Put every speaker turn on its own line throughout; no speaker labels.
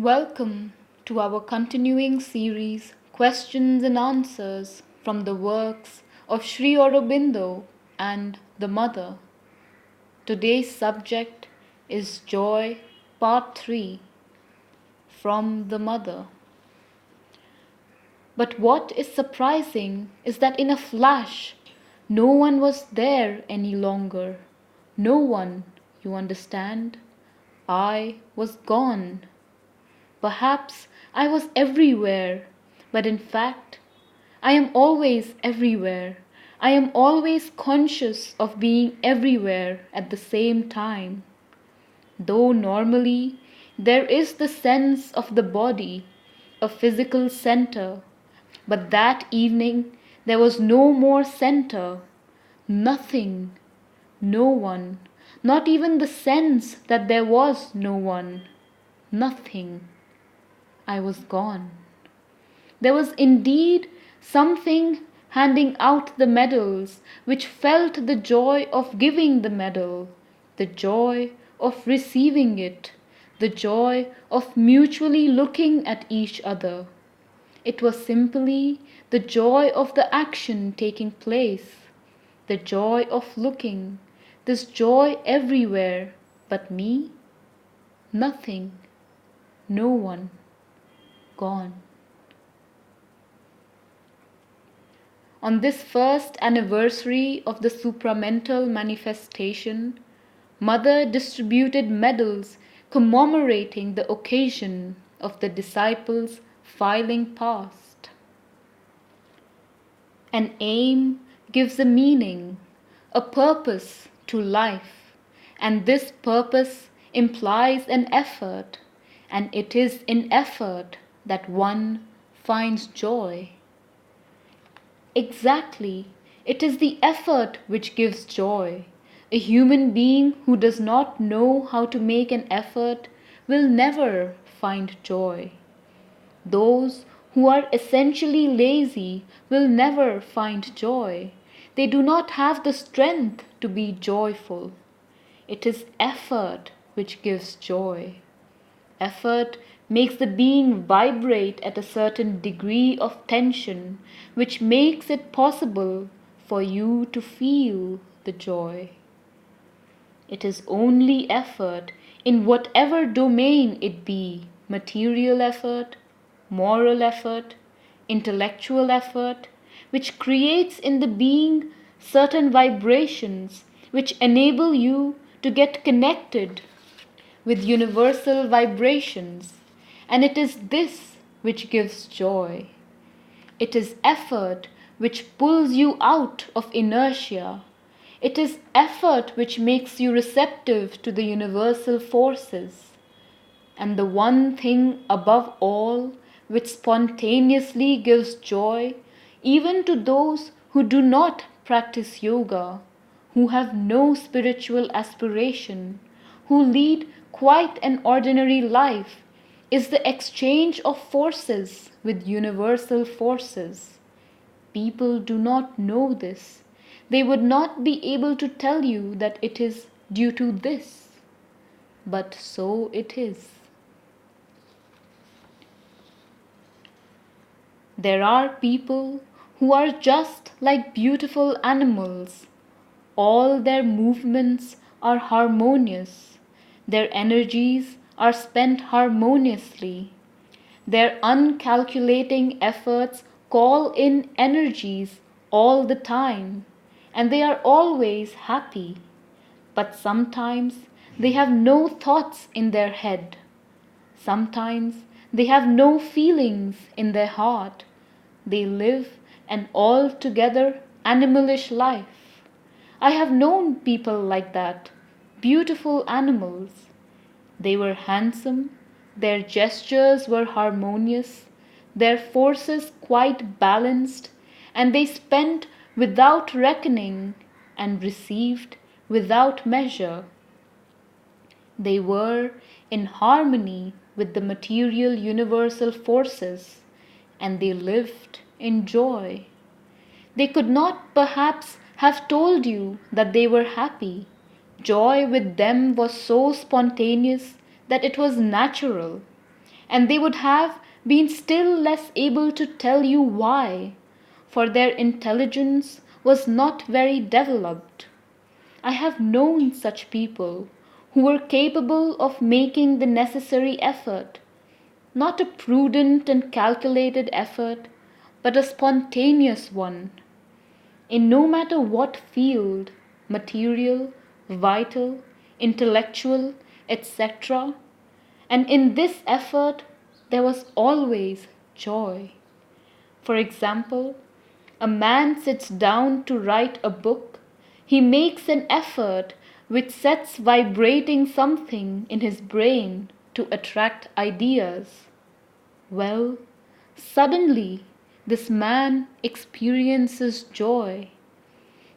Welcome to our continuing series Questions and Answers from the works of Sri Aurobindo and the Mother. Today's subject is Joy, Part 3, from the Mother. But what is surprising is that in a flash, no one was there any longer. No one, you understand? I was gone. Perhaps I was everywhere, but in fact, I am always everywhere. I am always conscious of being everywhere at the same time. Though normally there is the sense of the body, a physical center, but that evening there was no more center, nothing, no one, not even the sense that there was no one, nothing. I was gone. There was indeed something handing out the medals which felt the joy of giving the medal, the joy of receiving it, the joy of mutually looking at each other. It was simply the joy of the action taking place, the joy of looking, this joy everywhere, but me? Nothing, no one. Gone. On this first anniversary of the supramental manifestation, Mother distributed medals commemorating the occasion of the disciples filing past. An aim gives a meaning, a purpose to life, and this purpose implies an effort, and it is in effort that one finds joy. Exactly, it is the effort which gives joy. A human being who does not know how to make an effort will never find joy. Those who are essentially lazy will never find joy. They do not have the strength to be joyful. It is effort which gives joy. Effort makes the being vibrate at a certain degree of tension, which makes it possible for you to feel the joy. It is only effort, in whatever domain it be, material effort, moral effort, intellectual effort, which creates in the being certain vibrations which enable you to get connected with universal vibrations, and it is this which gives joy. It is effort which pulls you out of inertia. It is effort which makes you receptive to the universal forces. And the one thing above all which spontaneously gives joy, even to those who do not practice yoga, who have no spiritual aspiration, who lead quite an ordinary life, is the exchange of forces with universal forces. People do not know this. They would not be able to tell you that it is due to this. But so it is. There are people who are just like beautiful animals. All their movements are harmonious. Their energies are spent harmoniously. Their uncalculating efforts call in energies all the time, and they are always happy. But sometimes they have no thoughts in their head. Sometimes they have no feelings in their heart. They live an altogether animalish life. I have known people like that, beautiful animals. They were handsome, their gestures were harmonious, their forces quite balanced, and they spent without reckoning and received without measure. They were in harmony with the material universal forces, and they lived in joy. They could not perhaps have told you that they were happy. Joy with them was so spontaneous that it was natural. and they would have been still less able to tell you why, for their intelligence was not very developed. I have known such people who were capable of making the necessary effort, not a prudent and calculated effort, but a spontaneous one, in no matter what field, material, vital, intellectual, etc. And in this effort there was always joy. For example, a man sits down to write a book. He makes an effort which sets vibrating something in his brain to attract ideas. Well, suddenly this man experiences joy.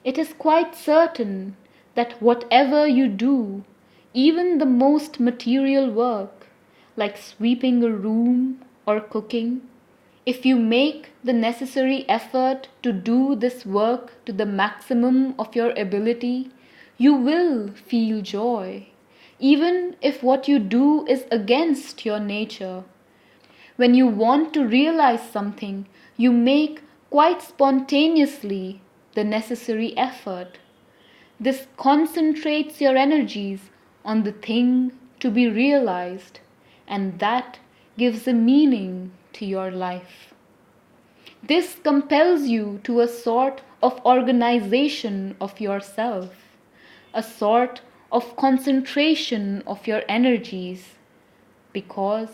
It is quite certain that whatever you do, even the most material work, like sweeping a room or cooking, if you make the necessary effort to do this work to the maximum of your ability, you will feel joy, even if what you do is against your nature. When you want to realize something, you make quite spontaneously the necessary effort. This concentrates your energies on the thing to be realized, and that gives a meaning to your life. This compels you to a sort of organization of yourself, a sort of concentration of your energies, because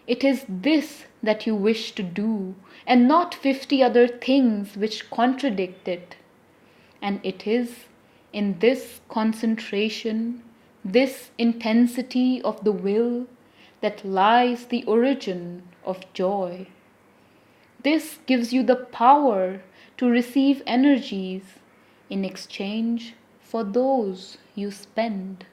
it is this that you wish to do, and not 50 other things which contradict it. And it is in this concentration, this intensity of the will, that lies the origin of joy. This gives you the power to receive energies in exchange for those you spend.